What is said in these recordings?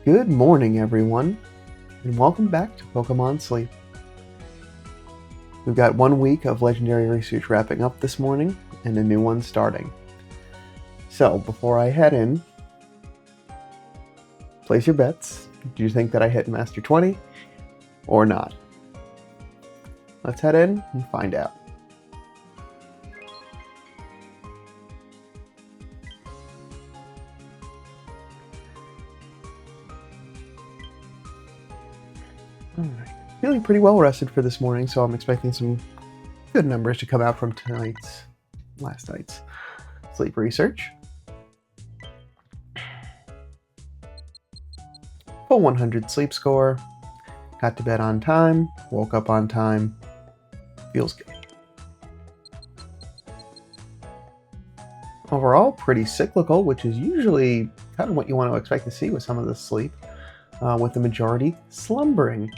Good morning, everyone, and welcome back to Pokémon Sleep. We've got 1 week of legendary research wrapping up this morning, and a new one starting. So, before I head in, place your bets. Do you think that I hit Master 20 or not? Let's head in and find out. Alright, feeling pretty well rested for this morning, so I'm expecting some good numbers to come out from last night's sleep research. Full 100 sleep score, got to bed on time, woke up on time, feels good. Overall, pretty cyclical, which is usually kind of what you want to expect to see with some of the sleep, with the majority slumbering.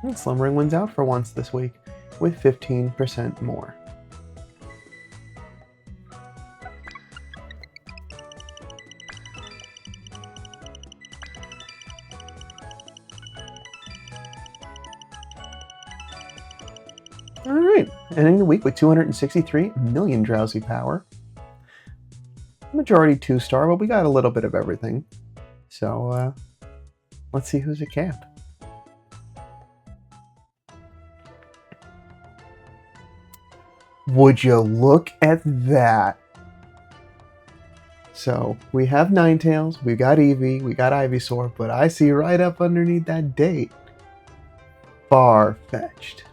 And slumbering wins out for once this week, with 15% more. Alright, ending the week with 263 million drowsy power. Majority 2-star, but we got a little bit of everything. So, let's see who's at camp. Would you look at that? So, we have Ninetales, we got Eevee, we got Ivysaur, but I see right up underneath that date, Far-fetched.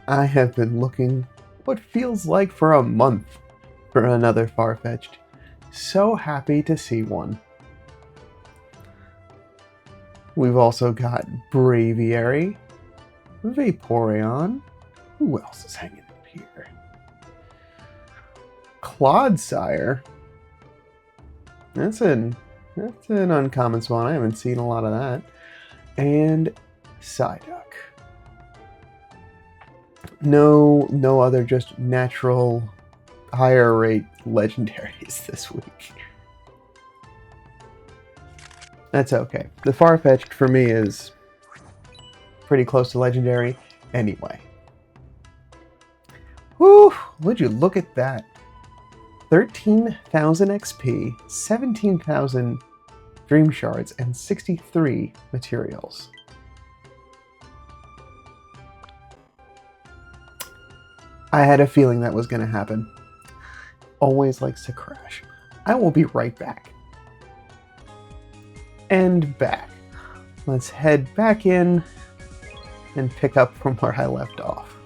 I have been looking what feels like for a month for another Far-fetched. So happy to see one. We've also got Braviary, Vaporeon. Who else is hanging in here? Clodsire. That's an uncommon spawn. I haven't seen a lot of that. And Psyduck. No other just natural higher rate legendaries this week. That's okay. The Far-fetched for me is pretty close to legendary anyway. Whew, would you look at that? 13,000 XP, 17,000 Dream Shards, and 63 materials. I had a feeling that was going to happen. Always likes to crash. I will be right back. And back. Let's head back in and pick up from where I left off.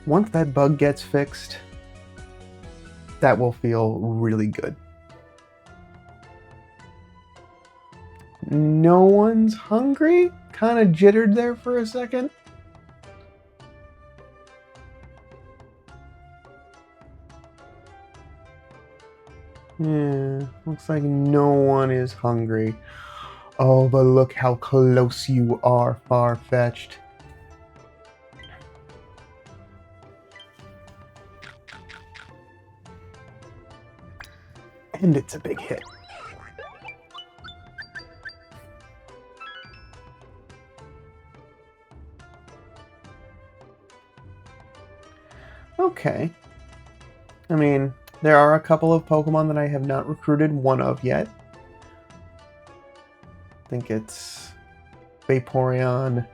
Once that bug gets fixed, that will feel really good. No one's hungry? Kind of jittered there for a second. Yeah, looks like no one is hungry. Oh, but look how close you are, Far-fetched. And it's a big hit. Okay. I mean, there are a couple of Pokemon that I have not recruited one of yet. I think it's Vaporeon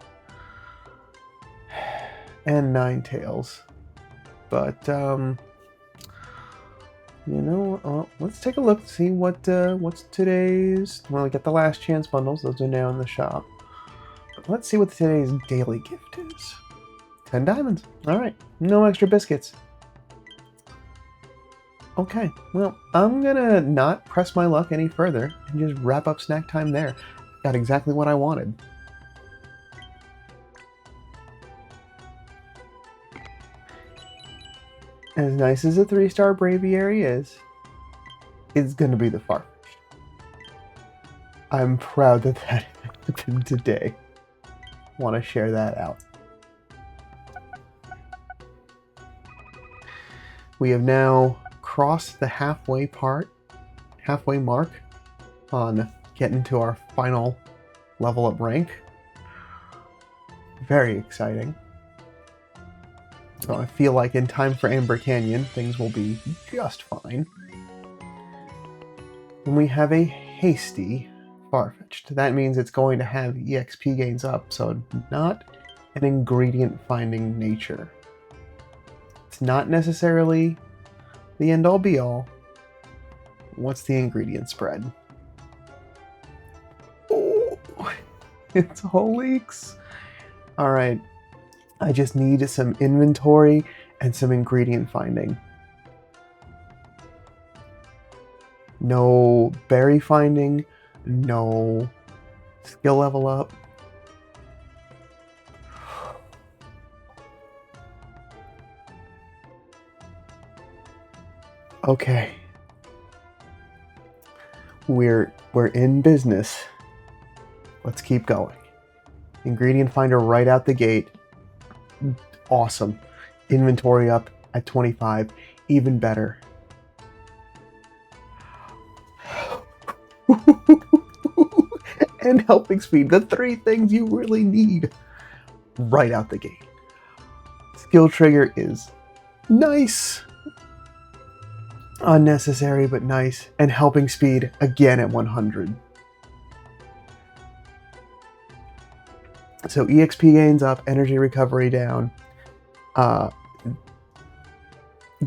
and Ninetales. But, you know, let's take a look to see what's today's... Well, we got the last chance bundles. Those are now in the shop. But let's see what today's daily gift is. 10 diamonds. Alright, no extra biscuits. Okay, well, I'm gonna not press my luck any further and just wrap up snack time there. Got exactly what I wanted. As nice as a 3-star Braviary is, it's gonna be the Far-fetched. I'm proud that that happened today. Want to share that out. We have now crossed the halfway part halfway mark on getting to our final level up rank. Very exciting. So I feel like in time for Amber Canyon, things will be just fine. And we have a hasty Farfetch'd. That means it's going to have EXP gains up, so not an ingredient finding nature. It's not necessarily the end all be all. What's the ingredient spread? Oh, it's all leaks. All right, I just need some inventory and some ingredient finding. No berry finding, no skill level up. Okay. We're in business. Let's keep going. Ingredient finder right out the gate. Awesome. Inventory up at 25. Even better. And helping speed. The 3 things you really need right out the gate. Skill trigger is nice. Unnecessary but nice. And helping speed again at 100. So EXP gains up, energy recovery down.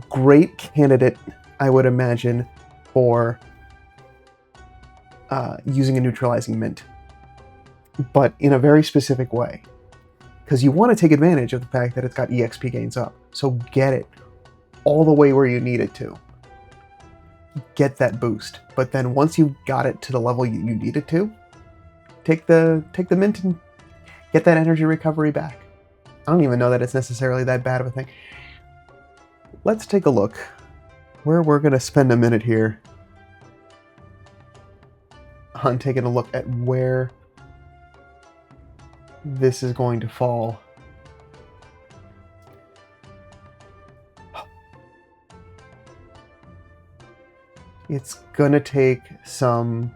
Great candidate, I would imagine, for using a neutralizing mint. But in a very specific way. Because you want to take advantage of the fact that it's got EXP gains up. So get it all the way where you need it to. Get that boost. But then once you've got it to the level you need it to, take the mint and get that energy recovery back. I don't even know that it's necessarily that bad of a thing. Let's take a look where we're going to spend a minute here on taking a look at where this is going to fall. It's going to take some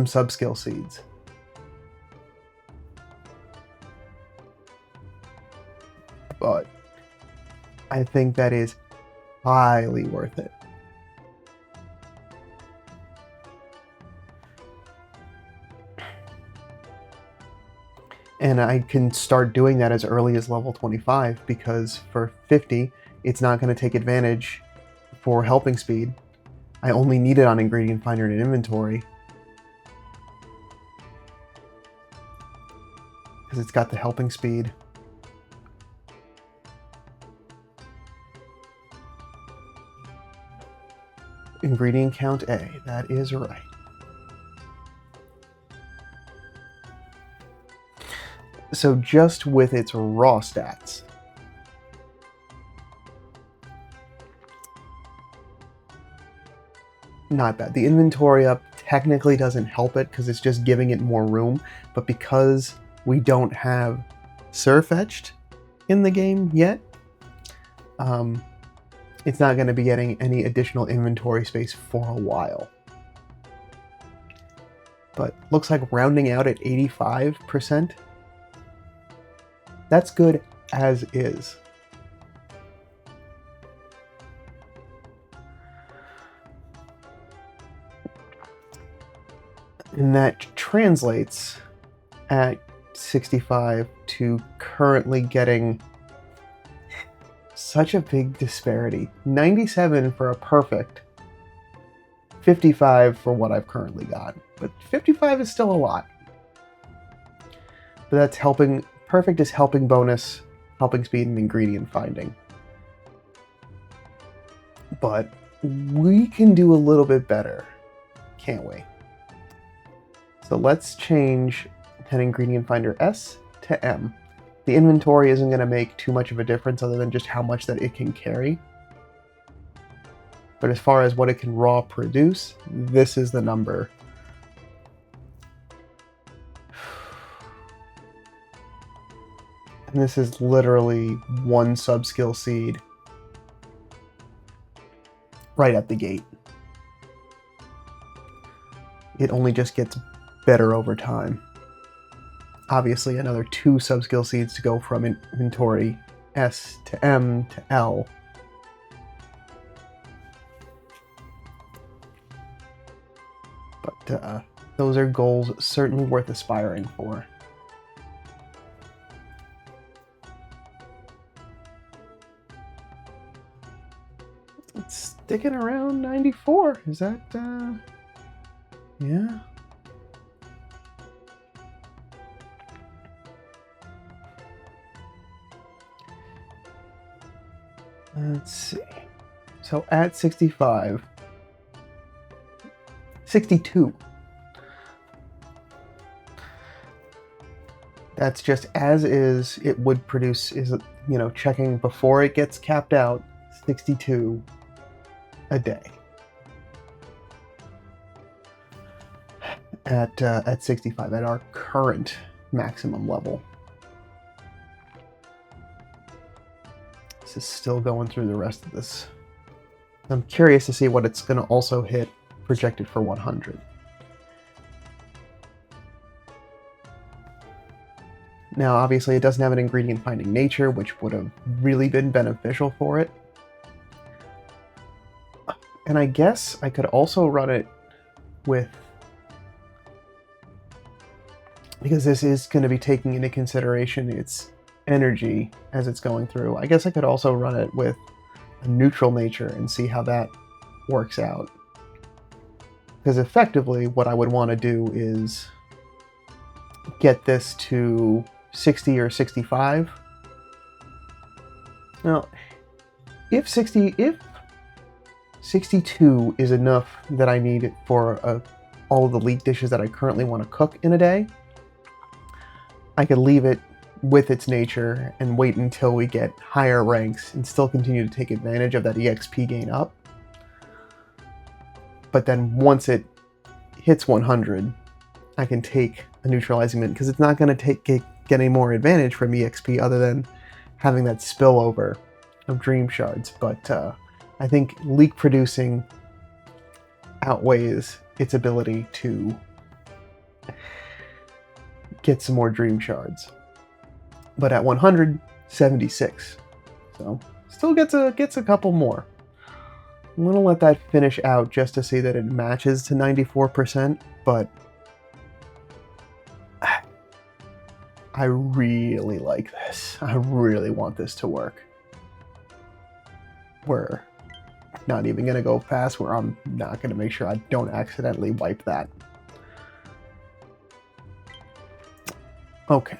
sub-skill seeds. But I think that is highly worth it. And I can start doing that as early as level 25 because for 50, it's not going to take advantage for helping speed. I only need it on ingredient finder and inventory. Because it's got the helping speed. Ingredient count A, that is right. So just with its raw stats, not bad. The inventory up technically doesn't help it because it's just giving it more room, but because we don't have Surfetched in the game yet, it's not going to be getting any additional inventory space for a while. But looks like rounding out at 85%. That's good as is. And that translates at 65 to currently getting such a big disparity. 97 for a perfect, 55 for what I've currently got. But 55 is still a lot. But that's helping. Perfect is helping bonus, helping speed, and ingredient finding. But we can do a little bit better, can't we? So let's change an ingredient finder S to M. The inventory isn't going to make too much of a difference other than just how much that it can carry. But as far as what it can raw produce, this is the number. And this is literally one sub-skill seed right at the gate. it only just gets better over time. Obviously, another 2 subskill seeds to go from inventory S to M to L. But those are goals certainly worth aspiring for. It's sticking around 94. Is that, yeah? Let's see. So at 65. 62. That's just as is, it would produce, checking before it gets capped out, 62 a day. At 65, at our current maximum level. This is still going through the rest of this. I'm curious to see what it's going to also hit projected for 100. Now, obviously, it doesn't have an ingredient finding nature, which would have really been beneficial for it. And I guess I could also run it with, because this is going to be taking into consideration its energy as it's going through, I guess I could also run it with a neutral nature and see how that works out. Because effectively, what I would want to do is get this to 60 or 65. Now, if 62 is enough that I need for all of the leek dishes that I currently want to cook in a day, I could leave it with its nature and wait until we get higher ranks and still continue to take advantage of that EXP gain up. But then once it hits 100, I can take a neutralizing mint, because it's not going to get any more advantage from EXP other than having that spillover of dream shards. But I think leek producing outweighs its ability to get some more dream shards. But at 100, 76. So still gets a couple more. I'm going to let that finish out just to see that it matches to 94%, but I really like this. I really want this to work. We're not even going to go past where I'm not going to make sure I don't accidentally wipe that. Okay.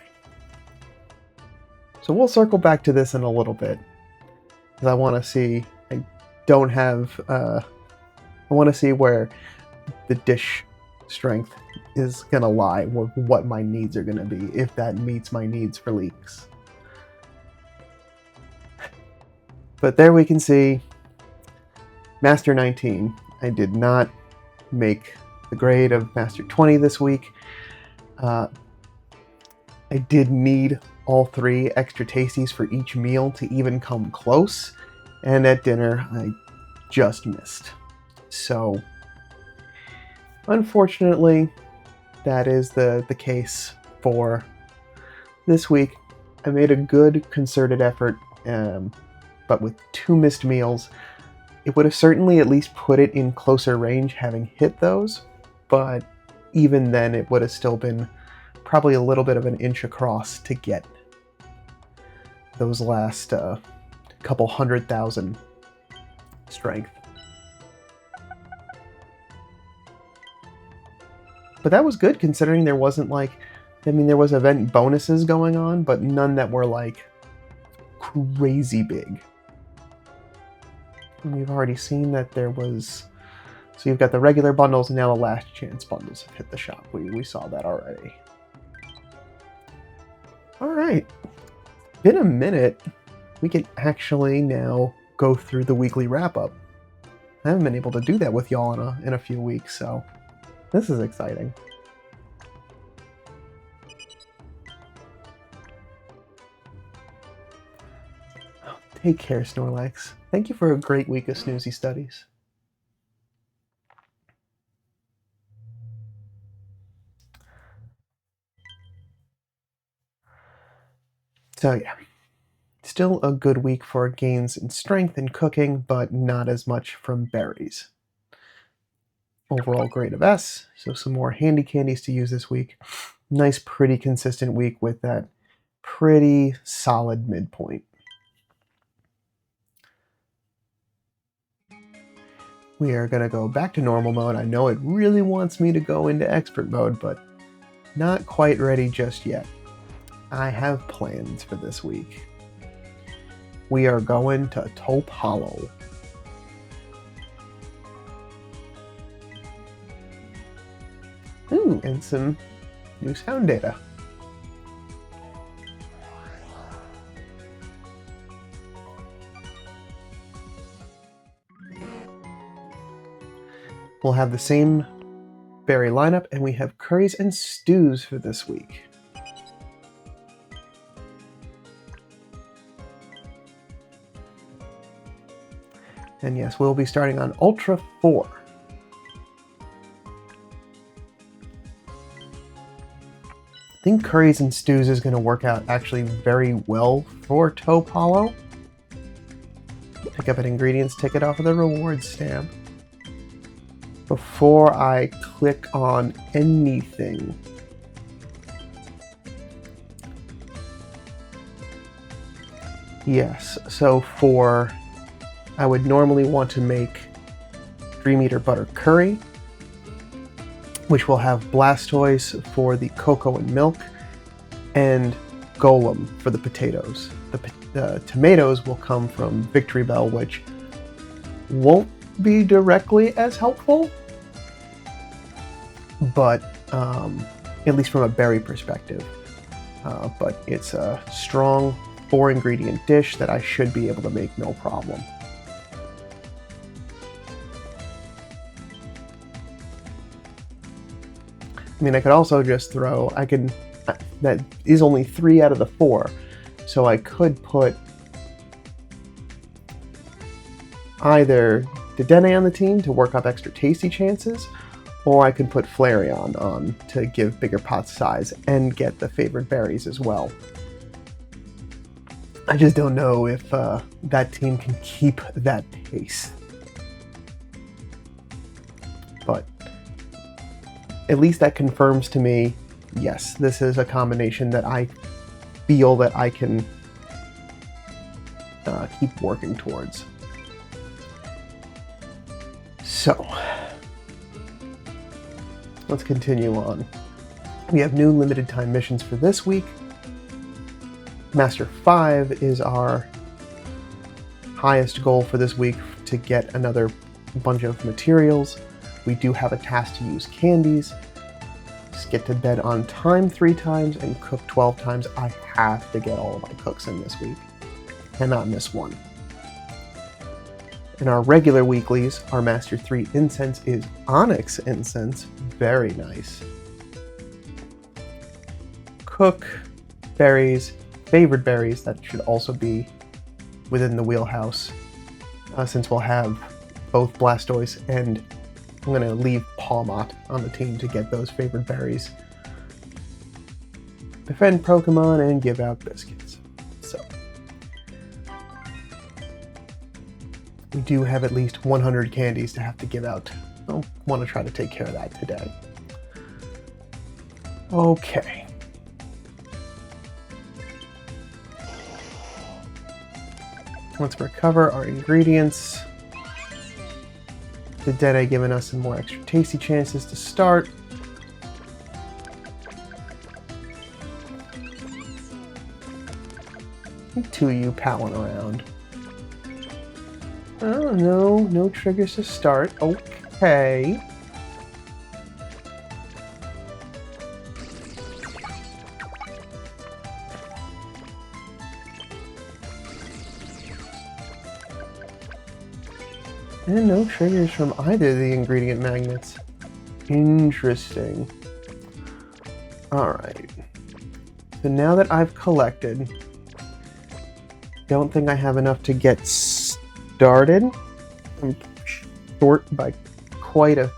So we'll circle back to this in a little bit, because I want to see, I want to see where the dish strength is going to lie, what my needs are going to be, if that meets my needs for leeks. But there we can see Master 19. I did not make the grade of Master 20 this week. I did need all 3 extra tasties for each meal to even come close, and at dinner I just missed. So unfortunately, that is the case for this week. I made a good concerted effort, but with 2 missed meals, it would have certainly at least put it in closer range having hit those, but even then it would have still been probably a little bit of an inch across to get those last couple 100,000 strength. But that was good, considering there wasn't there was event bonuses going on, but none that were crazy big. And we've already seen that there was, so you've got the regular bundles and now the last chance bundles have hit the shop. We saw that already. Alright, been a minute. We can actually now go through the weekly wrap-up. I haven't been able to do that with y'all in a few weeks, so this is exciting. Take care, Snorlax. Thank you for a great week of Snoozy Studies. So yeah, still a good week for gains in strength and cooking, but not as much from berries. Overall grade of S, so some more handy candies to use this week. Nice, pretty consistent week with that pretty solid midpoint. We are going to go back to normal mode. I know it really wants me to go into expert mode, but not quite ready just yet. I have plans for this week. We are going to Taupe Hollow. Ooh, and some new sound data. We'll have the same berry lineup, and we have curries and stews for this week. And yes, we'll be starting on Ultra 4. I think curries and stews is going to work out actually very well for Taupe Hollow. Pick up an ingredients ticket off of the rewards stamp. Before I click on anything, yes, so I would normally want to make Dream Eater Butter Curry, which will have Blastoise for the cocoa and milk, and Golem for the potatoes. The tomatoes will come from Victory Bell, which won't be directly as helpful, but at least from a berry perspective. But it's a strong 4-ingredient dish that I should be able to make no problem. I mean, I could also just throw, that is only 3 out of the 4, so I could put either Dedenne on the team to work up extra tasty chances, or I could put Flareon on to give bigger pot size and get the favorite berries as well. I just don't know if that team can keep that pace. But at least that confirms to me, yes, this is a combination that I feel that I can keep working towards. So, let's continue on. We have new limited time missions for this week. Master 5 is our highest goal for this week to get another bunch of materials. We do have a task to use candies, just get to bed on time 3 times, and cook 12 times. I have to get all of my cooks in this week. Cannot miss one. In our regular weeklies, our Master 3 incense is Onyx incense. Very nice. Cook berries, favorite berries, that should also be within the wheelhouse, since we'll have both Blastoise and I'm going to leave Pawmot on the team to get those favorite berries. Defend Pokémon and give out biscuits. So, we do have at least 100 candies to have to give out. I'll want to try to take care of that today. Okay. Let's recover our ingredients. The Dedenne giving us some more extra tasty chances to start. Two of you palling around. Oh no, no triggers to start. Okay. And no triggers from either of the ingredient magnets. Interesting. Alright. So now that I've collected, don't think I have enough to get started. I'm short by quite a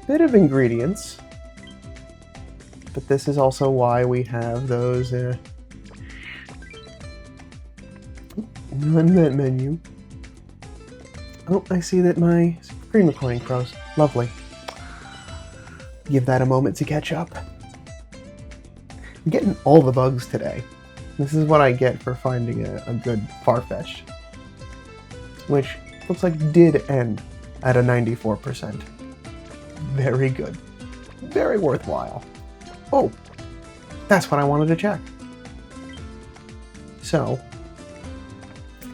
bit of ingredients. But this is also why we have those On that menu. Oh, I see that my screen recording froze. Lovely. Give that a moment to catch up. I'm getting all the bugs today. This is what I get for finding a good Farfetch'd. Which looks like did end at a 94%. Very good. Very worthwhile. Oh, that's what I wanted to check. So,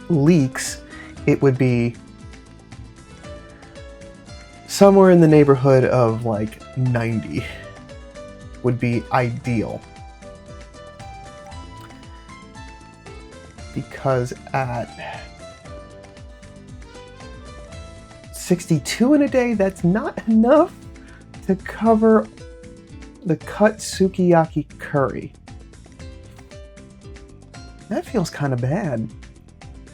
leaks, it would be somewhere in the neighborhood of like 90 would be ideal. Because at 62 in a day, that's not enough to cover the cut sukiyaki curry. That feels kind of bad.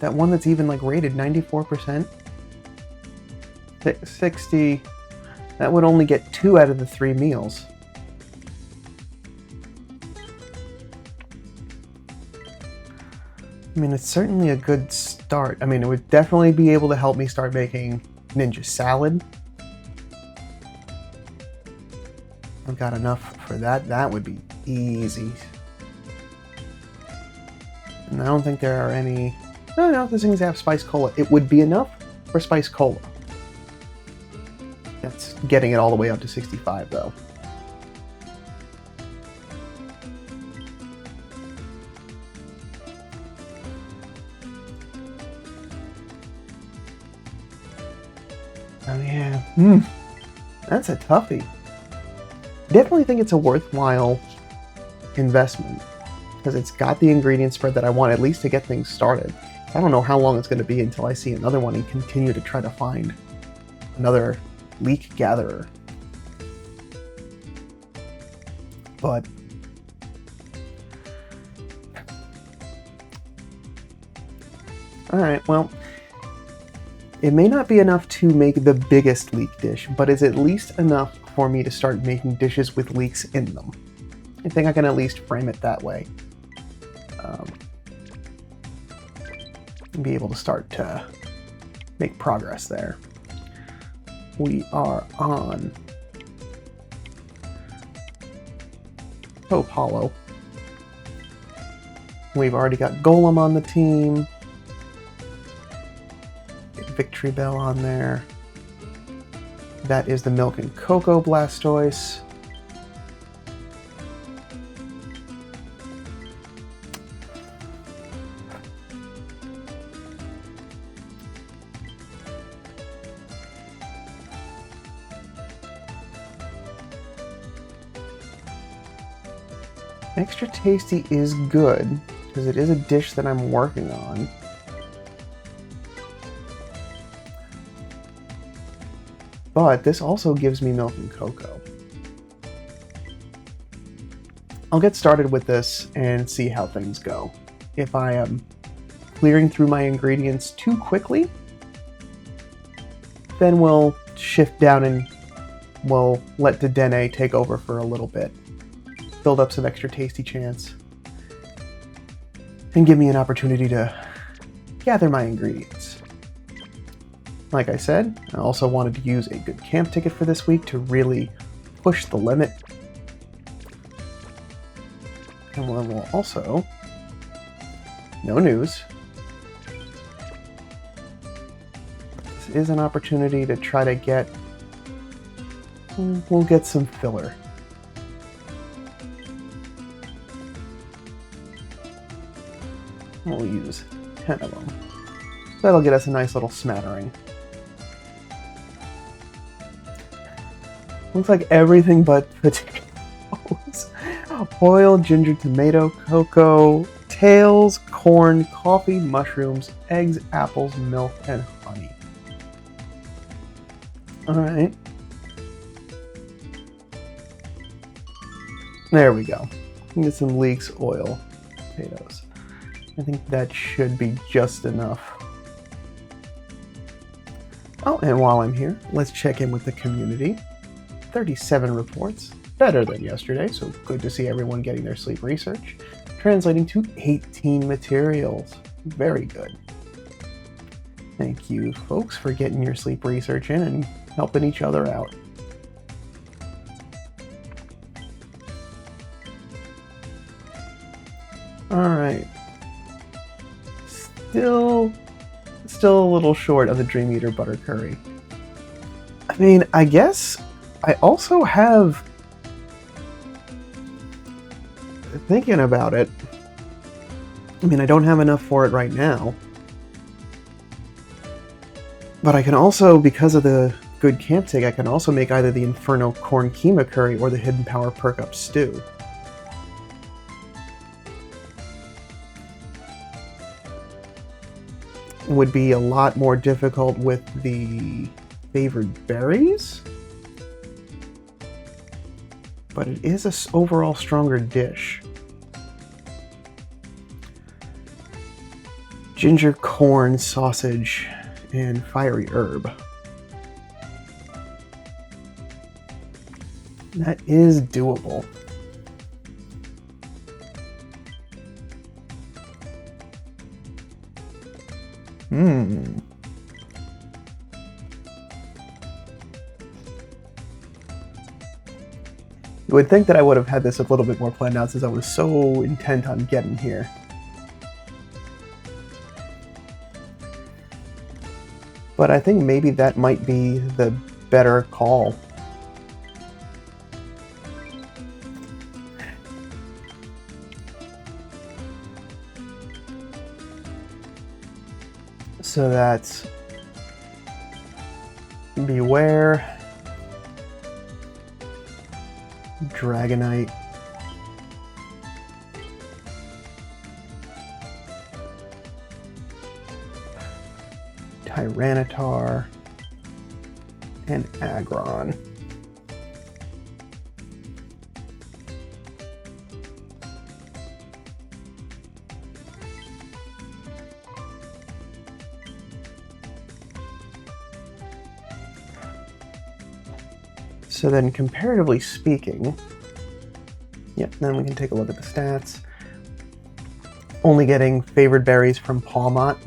That one that's even like rated 94%. 60, that would only get 2 out of the 3 meals. I mean, it's certainly a good start. I mean, it would definitely be able to help me start making ninja salad. I've got enough for that. That would be easy. And I don't think there are any... No, those things have spice cola. It would be enough for spice cola. That's getting it all the way up to 65, though. Oh yeah, that's a toughie. Definitely think it's a worthwhile investment because it's got the ingredient spread that I want, at least to get things started. I don't know how long it's going to be until I see another one and continue to try to find another leak gatherer. But alright, well, it may not be enough to make the biggest leek dish, but it's at least enough for me to start making dishes with leeks in them. I think I can at least frame it that way. And be able to start to make progress there. We are on Hope Hollow. We've already got Golem on the team. Get Victory Bell on there. That is the Milk and Cocoa Blastoise. Extra Tasty is good, because it is a dish that I'm working on. But this also gives me Milk and Cocoa. I'll get started with this and see how things go. If I am clearing through my ingredients too quickly, then we'll shift down and we'll let Dedenne take over for a little bit. Build up some Extra Tasty chance, and give me an opportunity to gather my ingredients. Like I said, I also wanted to use a good camp ticket for this week to really push the limit. And we'll also, no news, this is an opportunity to try to get, we'll get some filler. We'll use 10 of them. So that'll get us a nice little smattering. Looks like everything but potatoes. Oil, ginger, tomato, cocoa, tails, corn, coffee, mushrooms, eggs, apples, milk, and honey. Alright. There we go. Get some leeks, oil, potatoes. I think that should be just enough. Oh, and while I'm here, let's check in with the community. 37 reports, better than yesterday, so good to see everyone getting their sleep research. Translating to 18 materials, very good. Thank you, folks, for getting your sleep research in and helping each other out. Alright. Still a little short of the Dream Eater Butter Curry. I mean, I guess I also have... Thinking about it, I mean, I don't have enough for it right now. But I can also, because of the good camp take, I can also make either the Inferno Corn Keema Curry or the Hidden Power Perk Up Stew. It would be a lot more difficult with the favored berries, but it is an overall stronger dish. Ginger corn sausage and fiery herb. That is doable. You would think that I would have had this a little bit more planned out since I was so intent on getting here. But I think maybe that might be the better call. So that's Beware, Dragonite, Tyranitar, and Aggron. So then, comparatively speaking, yep, then we can take a look at the stats. Only getting favored berries from Palmot.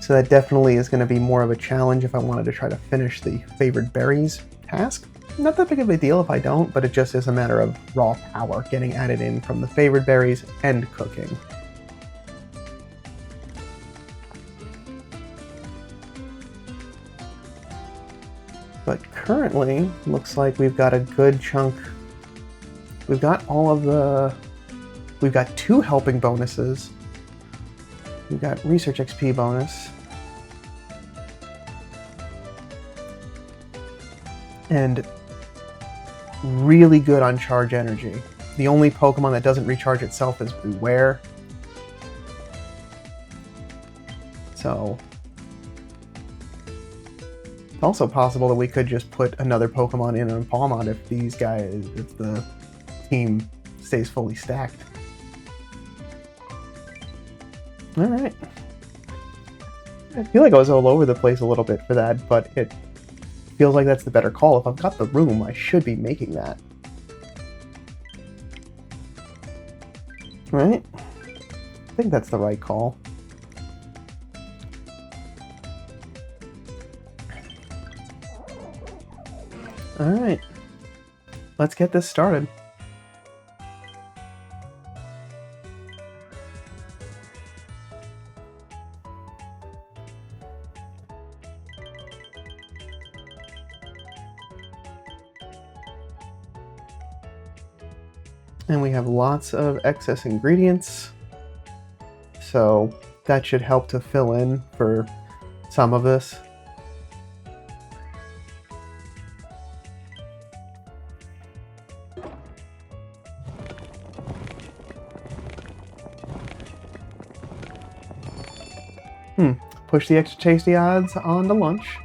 So that definitely is going to be more of a challenge if I wanted to try to finish the favored berries task. Not that big of a deal if I don't, but it just is a matter of raw power getting added in from the favored berries and cooking. But currently, looks like we've got a good chunk. We've got all of the... We've got 2 helping bonuses. We've got Research XP bonus. And really good on Charge Energy. The only Pokemon that doesn't recharge itself is Beware. So... It's also possible that we could just put another Pokemon in on Palmot if if the team stays fully stacked. Alright. I feel like I was all over the place a little bit for that, but it feels like that's the better call. If I've got the room, I should be making that. Right? I think that's the right call. Alright, let's get this started. And we have lots of excess ingredients, so that should help to fill in for some of this. Push the extra tasty odds on to lunch.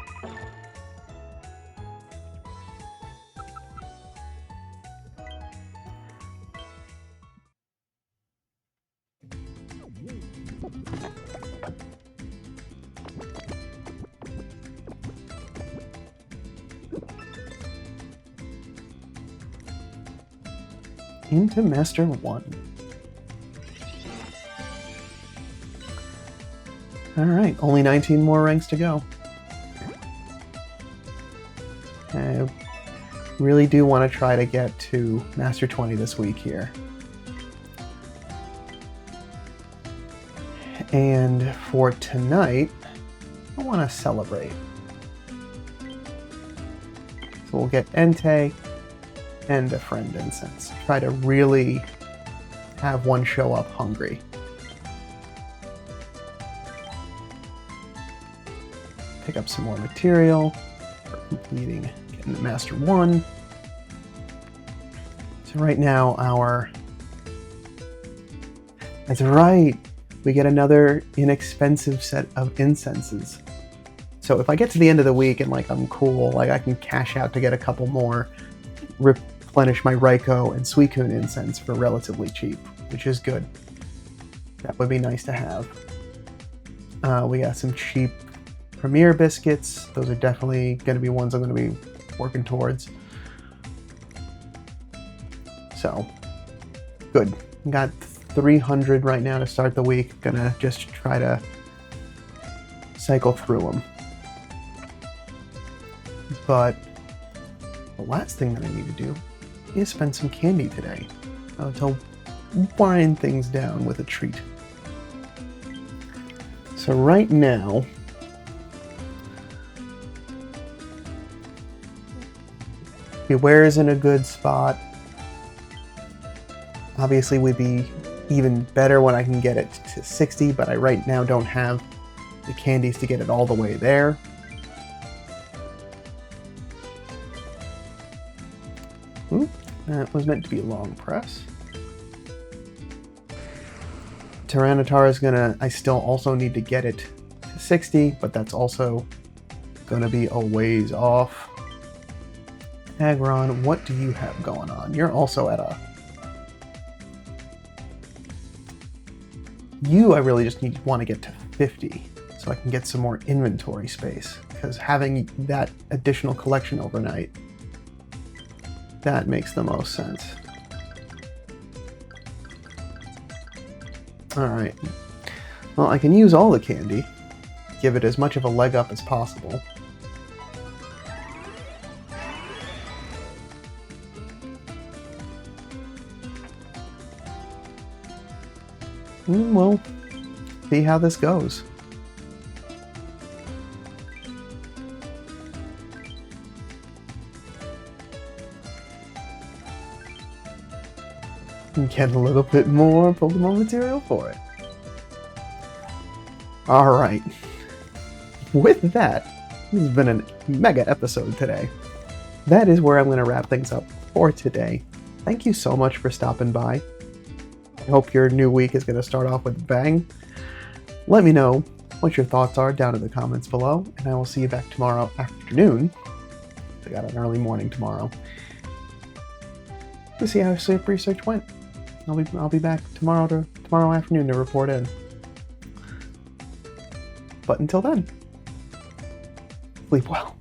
Into Master 1. Alright, only 19 more ranks to go. I really do want to try to get to Master 20 this week here. And for tonight, I want to celebrate. So we'll get Entei and a friend incense. Try to really have one show up hungry. Pick up some more material for completing getting the Master 1. So right now that's right, we get another inexpensive set of incenses. So if I get to the end of the week and like I'm cool, like I can cash out to get a couple more, replenish my Raikou and Suicune incense for relatively cheap, which is good. That would be nice to have. We got some cheap Premier biscuits. Those are definitely going to be ones I'm going to be working towards. So, good. Got 300 right now to start the week. Gonna just try to cycle through them. But the last thing that I need to do is spend some candy today to wind things down with a treat. So right now, Beware is in a good spot. Obviously would be even better when I can get it to 60, but I right now don't have the candies to get it all the way there. Ooh, that was meant to be a long press. Tyranitar is gonna, I still also need to get it to 60, but that's also gonna be a ways off. Aggron, what do you have going on? You're also at a... I really just want to get to 50 so I can get some more inventory space, because having that additional collection overnight, that makes the most sense. Alright. Well, I can use all the candy, give it as much of a leg up as possible. We'll see how this goes. And get a little bit more Pokemon material for it. Alright. With that, this has been a mega episode today. That is where I'm going to wrap things up for today. Thank you so much for stopping by. I hope your new week is going to start off with a bang. Let me know what your thoughts are down in the comments below, and I will see you back tomorrow afternoon. I got an early morning tomorrow to see how sleep research went. I'll be back tomorrow afternoon to report in. But until then, sleep well.